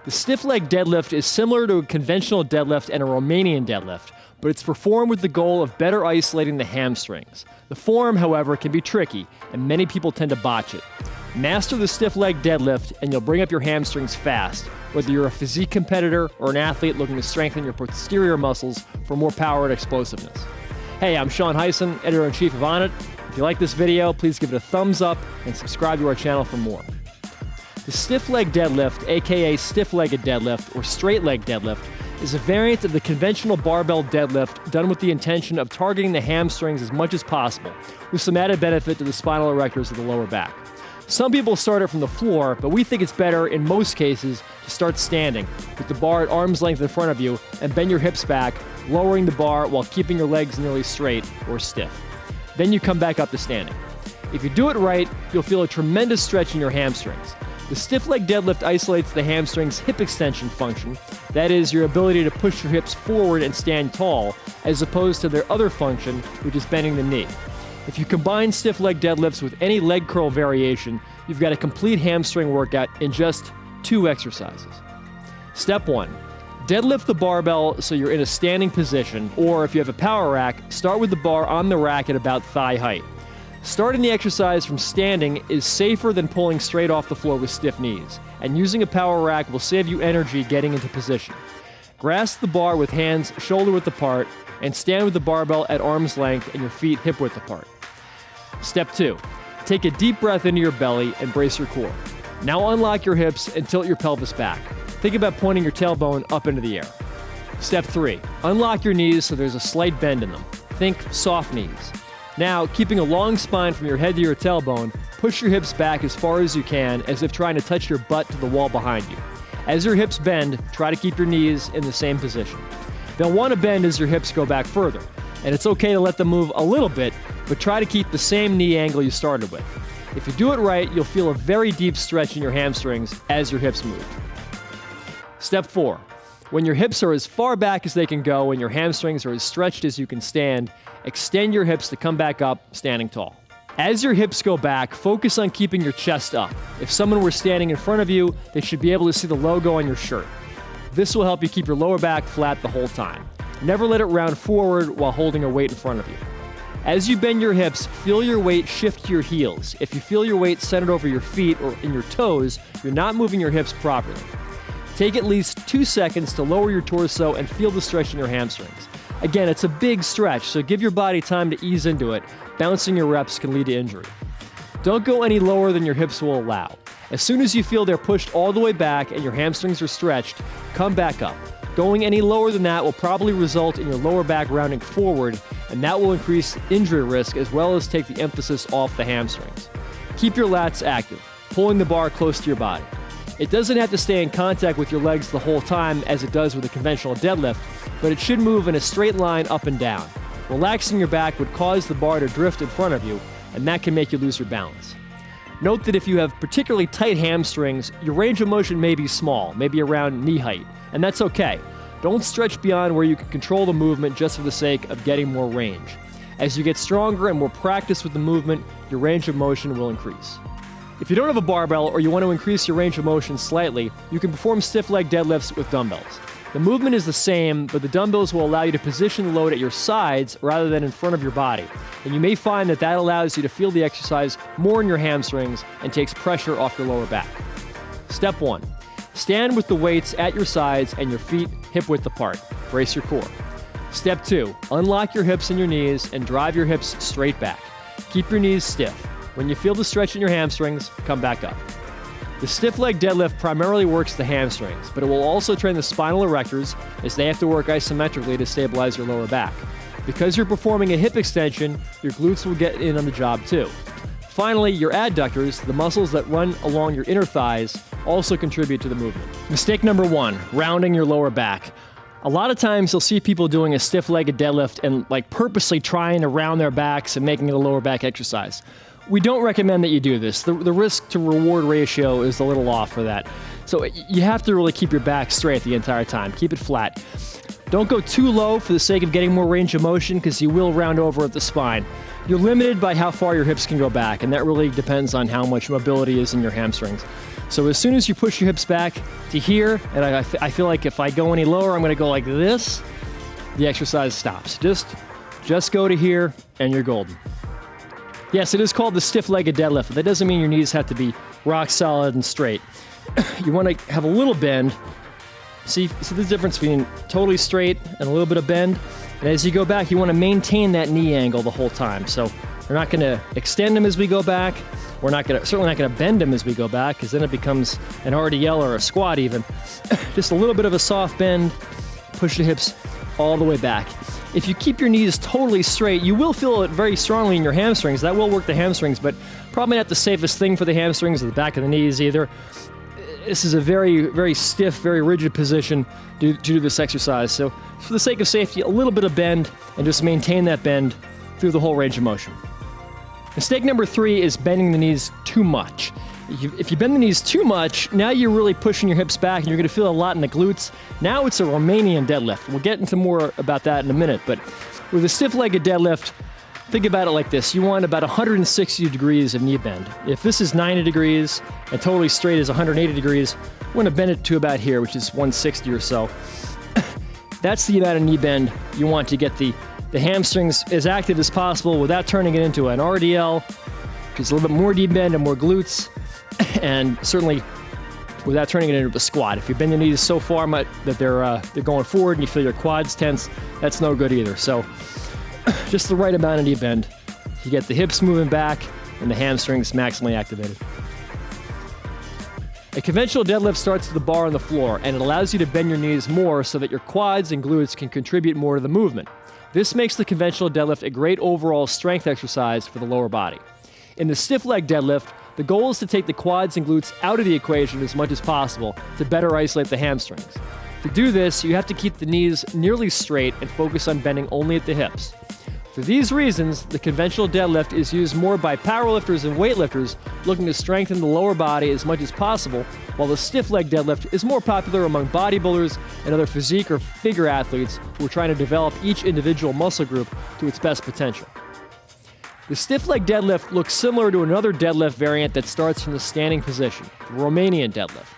The stiff leg deadlift is similar to a conventional deadlift and a Romanian deadlift, but it's performed with the goal of better isolating the hamstrings. The form, however, can be tricky, and many people tend to botch it. Master the stiff leg deadlift, and you'll bring up your hamstrings fast, whether you're a physique competitor or an athlete looking to strengthen your posterior muscles for more power and explosiveness. Hey, I'm Sean Hyson, Editor-in-Chief of Onnit. If you like this video, please give it a thumbs up and subscribe to our channel for more. The stiff leg deadlift, aka stiff-legged deadlift or straight leg deadlift, is a variant of the conventional barbell deadlift done with the intention of targeting the hamstrings as much as possible, with some added benefit to the spinal erectors of the lower back. Some people start it from the floor, but we think it's better in most cases to start standing, with the bar at arm's length in front of you, and bend your hips back, lowering the bar while keeping your legs nearly straight or stiff. Then you come back up to standing. If you do it right, you'll feel a tremendous stretch in your hamstrings. The stiff leg deadlift isolates the hamstring's hip extension function, that is, your ability to push your hips forward and stand tall, as opposed to their other function, which is bending the knee. If you combine stiff leg deadlifts with any leg curl variation, you've got a complete hamstring workout in just 2 exercises. Step 1. Deadlift the barbell so you're in a standing position, or if you have a power rack, start with the bar on the rack at about thigh height. Starting the exercise from standing is safer than pulling straight off the floor with stiff knees, and using a power rack will save you energy getting into position. Grasp the bar with hands shoulder width apart, and stand with the barbell at arm's length and your feet hip width apart. Step 2. Take a deep breath into your belly and brace your core. Now unlock your hips and tilt your pelvis back. Think about pointing your tailbone up into the air. Step 3. Unlock your knees so there's a slight bend in them. Think soft knees. Now, keeping a long spine from your head to your tailbone, push your hips back as far as you can, as if trying to touch your butt to the wall behind you. As your hips bend, try to keep your knees in the same position. They'll want to bend as your hips go back further, and it's okay to let them move a little bit, but try to keep the same knee angle you started with. If you do it right, you'll feel a very deep stretch in your hamstrings as your hips move. Step 4. When your hips are as far back as they can go and your hamstrings are as stretched as you can stand, extend your hips to come back up, standing tall. As your hips go back, focus on keeping your chest up. If someone were standing in front of you, they should be able to see the logo on your shirt. This will help you keep your lower back flat the whole time. Never let it round forward while holding a weight in front of you. As you bend your hips, feel your weight shift to your heels. If you feel your weight centered over your feet or in your toes, you're not moving your hips properly. Take at least 2 seconds to lower your torso and feel the stretch in your hamstrings. Again, it's a big stretch, so give your body time to ease into it. Bouncing your reps can lead to injury. Don't go any lower than your hips will allow. As soon as you feel they're pushed all the way back and your hamstrings are stretched, come back up. Going any lower than that will probably result in your lower back rounding forward, and that will increase injury risk as well as take the emphasis off the hamstrings. Keep your lats active, pulling the bar close to your body. It doesn't have to stay in contact with your legs the whole time as it does with a conventional deadlift, but it should move in a straight line up and down. Relaxing your back would cause the bar to drift in front of you, and that can make you lose your balance. Note that if you have particularly tight hamstrings, your range of motion may be small, maybe around knee height, and that's okay. Don't stretch beyond where you can control the movement just for the sake of getting more range. As you get stronger and more practice with the movement, your range of motion will increase. If you don't have a barbell or you want to increase your range of motion slightly, you can perform stiff leg deadlifts with dumbbells. The movement is the same, but the dumbbells will allow you to position the load at your sides rather than in front of your body. And you may find that allows you to feel the exercise more in your hamstrings and takes pressure off your lower back. Step 1. Stand with the weights at your sides and your feet hip width apart. Brace your core. Step 2. Unlock your hips and your knees and drive your hips straight back. Keep your knees stiff. When you feel the stretch in your hamstrings, come back up. The stiff leg deadlift primarily works the hamstrings, but it will also train the spinal erectors as they have to work isometrically to stabilize your lower back. Because you're performing a hip extension, your glutes will get in on the job too. Finally, your adductors, the muscles that run along your inner thighs, also contribute to the movement. Mistake number 1, rounding your lower back. A lot of times you'll see people doing a stiff-legged deadlift and purposely trying to round their backs and making it a lower back exercise. We don't recommend that you do this. The risk to reward ratio is a little off for that. So you have to really keep your back straight the entire time. Keep it flat. Don't go too low for the sake of getting more range of motion because you will round over at the spine. You're limited by how far your hips can go back, and that really depends on how much mobility is in your hamstrings. So as soon as you push your hips back to here, and I feel like if I go any lower, I'm gonna go like this, the exercise stops. Just go to here and you're golden. Yes, it is called the stiff-legged deadlift, but that doesn't mean your knees have to be rock solid and straight. You wanna have a little bend. See the difference between totally straight and a little bit of bend? And as you go back, you wanna maintain that knee angle the whole time. So we're not gonna extend them as we go back. We're certainly not gonna bend them as we go back, because then it becomes an RDL or a squat even. Just a little bit of a soft bend, push the hips all the way back. If you keep your knees totally straight, you will feel it very strongly in your hamstrings. That will work the hamstrings, but probably not the safest thing for the hamstrings or the back of the knees either. This is a very, very stiff, very rigid position to do this exercise. So for the sake of safety, a little bit of bend, and just maintain that bend through the whole range of motion. Mistake number 3 is bending the knees too much. If you bend the knees too much, now you're really pushing your hips back and you're gonna feel a lot in the glutes. Now it's a Romanian deadlift. We'll get into more about that in a minute, but with a stiff-legged deadlift, think about it like this. You want about 160 degrees of knee bend. If this is 90 degrees and totally straight is 180 degrees, we're gonna bend it to about here, which is 160 or so. That's the amount of knee bend you want to get the hamstrings as active as possible without turning it into an RDL, which is a little bit more knee bend and more glutes, and certainly without turning it into a squat. If you bend your knees so far that they're going forward and you feel your quads tense, that's no good either. So just the right amount of knee bend. You get the hips moving back and the hamstrings maximally activated. A conventional deadlift starts with the bar on the floor, and it allows you to bend your knees more so that your quads and glutes can contribute more to the movement. This makes the conventional deadlift a great overall strength exercise for the lower body. In the stiff leg deadlift, the goal is to take the quads and glutes out of the equation as much as possible to better isolate the hamstrings. To do this, you have to keep the knees nearly straight and focus on bending only at the hips. For these reasons, the conventional deadlift is used more by powerlifters and weightlifters looking to strengthen the lower body as much as possible, while the stiff leg deadlift is more popular among bodybuilders and other physique or figure athletes who are trying to develop each individual muscle group to its best potential. The stiff leg deadlift looks similar to another deadlift variant that starts from the standing position, the Romanian deadlift.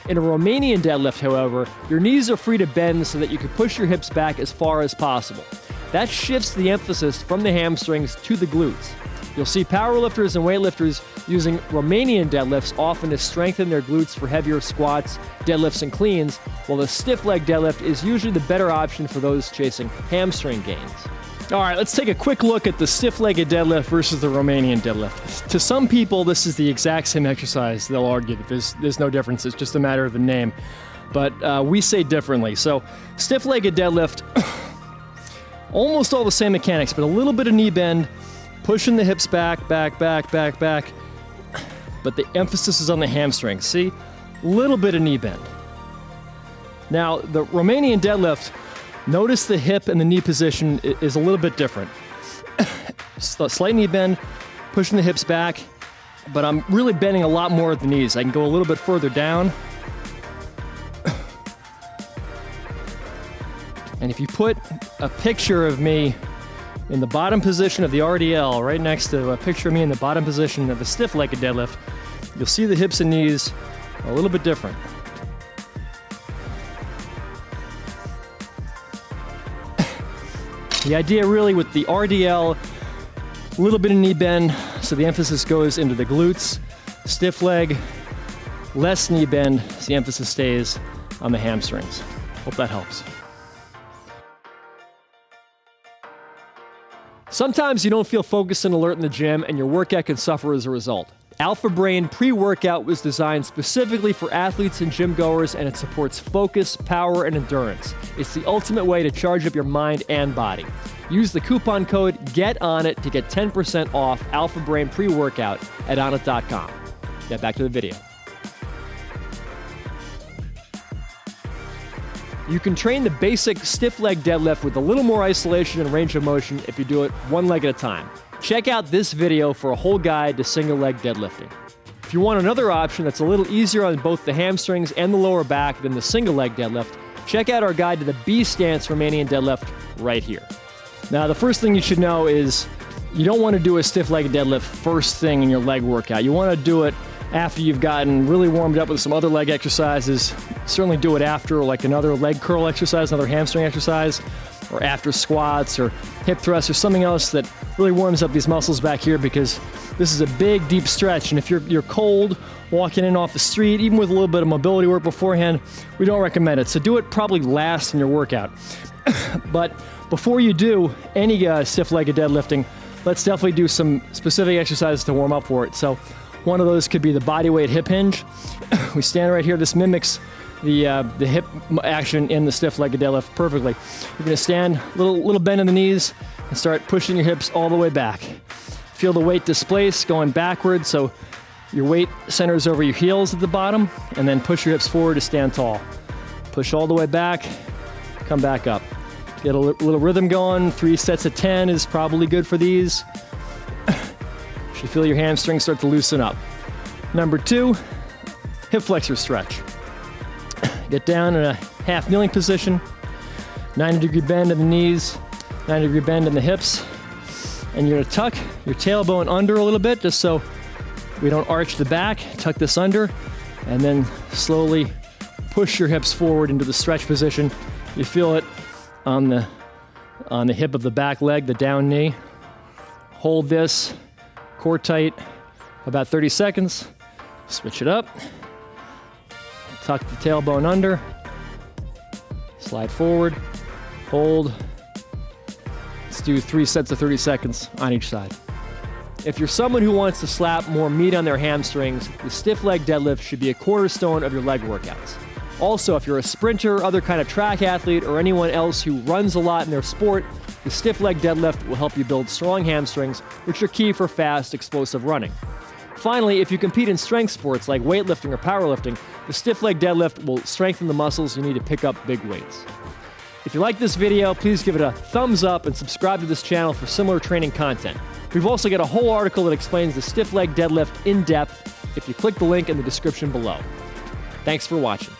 In a Romanian deadlift, however, your knees are free to bend so that you can push your hips back as far as possible. That shifts the emphasis from the hamstrings to the glutes. You'll see powerlifters and weightlifters using Romanian deadlifts often to strengthen their glutes for heavier squats, deadlifts, and cleans, while the stiff leg deadlift is usually the better option for those chasing hamstring gains. All right, let's take a quick look at the stiff-legged deadlift versus the Romanian deadlift. To some people, this is the exact same exercise. They'll argue that there's no difference. It's just a matter of the name. But we say differently. So stiff-legged deadlift, almost all the same mechanics, but a little bit of knee bend, pushing the hips back. But the emphasis is on the hamstrings. See? Little bit of knee bend. Now, the Romanian deadlift, notice the hip and the knee position is a little bit different. Slight knee bend, pushing the hips back, but I'm really bending a lot more at the knees. I can go a little bit further down. And if you put a picture of me in the bottom position of the RDL, right next to a picture of me in the bottom position of the stiff-legged deadlift, you'll see the hips and knees a little bit different. The idea really with the RDL, a little bit of knee bend, so the emphasis goes into the glutes. Stiff leg, less knee bend, so the emphasis stays on the hamstrings. Hope that helps. Sometimes you don't feel focused and alert in the gym, and your workout can suffer as a result. Alpha Brain pre-workout was designed specifically for athletes and gym goers, and it supports focus, power, and endurance. It's the ultimate way to charge up your mind and body. Use the coupon code GETONNIT to get 10% off Alpha Brain pre-workout at Onnit.com. Get back to the video. You can train the basic stiff leg deadlift with a little more isolation and range of motion if you do it one leg at a time. Check out this video for a whole guide to single leg deadlifting. If you want another option that's a little easier on both the hamstrings and the lower back than the single leg deadlift, check out our guide to the B stance Romanian deadlift right here. Now, the first thing you should know is you don't want to do a stiff leg deadlift first thing in your leg workout. You want to do it after you've gotten really warmed up with some other leg exercises. Certainly do it after like another leg curl exercise, another hamstring exercise, or after squats or hip thrusts or something else that really warms up these muscles back here, because this is a big, deep stretch. And if you're cold, walking in off the street, even with a little bit of mobility work beforehand, we don't recommend it. So do it probably last in your workout. But before you do any stiff-legged deadlifting, let's definitely do some specific exercises to warm up for it. So one of those could be the bodyweight hip hinge. We stand right here. This mimics the hip action in the stiff-legged deadlift perfectly. You're going to stand, little bend in the knees, and start pushing your hips all the way back. Feel the weight displace going backwards, so your weight centers over your heels at the bottom, and then push your hips forward to stand tall. Push all the way back, come back up. Get a little rhythm going. 3 sets of 10 is probably good for these. You should feel your hamstrings start to loosen up. Number 2, hip flexor stretch. Get down in a half kneeling position, 90-degree bend in the knees, 90-degree bend in the hips, and you're gonna tuck your tailbone under a little bit just so we don't arch the back. Tuck this under, and then slowly push your hips forward into the stretch position. You feel it on the hip of the back leg, the down knee. Hold this, core tight, about 30 seconds. Switch it up. Tuck the tailbone under. Slide forward, hold. Let's do 3 sets of 30 seconds on each side. If you're someone who wants to slap more meat on their hamstrings, the stiff leg deadlift should be a cornerstone of your leg workouts. Also, if you're a sprinter, other kind of track athlete, or anyone else who runs a lot in their sport, the stiff leg deadlift will help you build strong hamstrings, which are key for fast, explosive running. Finally, if you compete in strength sports like weightlifting or powerlifting, the stiff leg deadlift will strengthen the muscles you need to pick up big weights. If you like this video, please give it a thumbs up and subscribe to this channel for similar training content. We've also got a whole article that explains the stiff leg deadlift in depth if you click the link in the description below. Thanks for watching.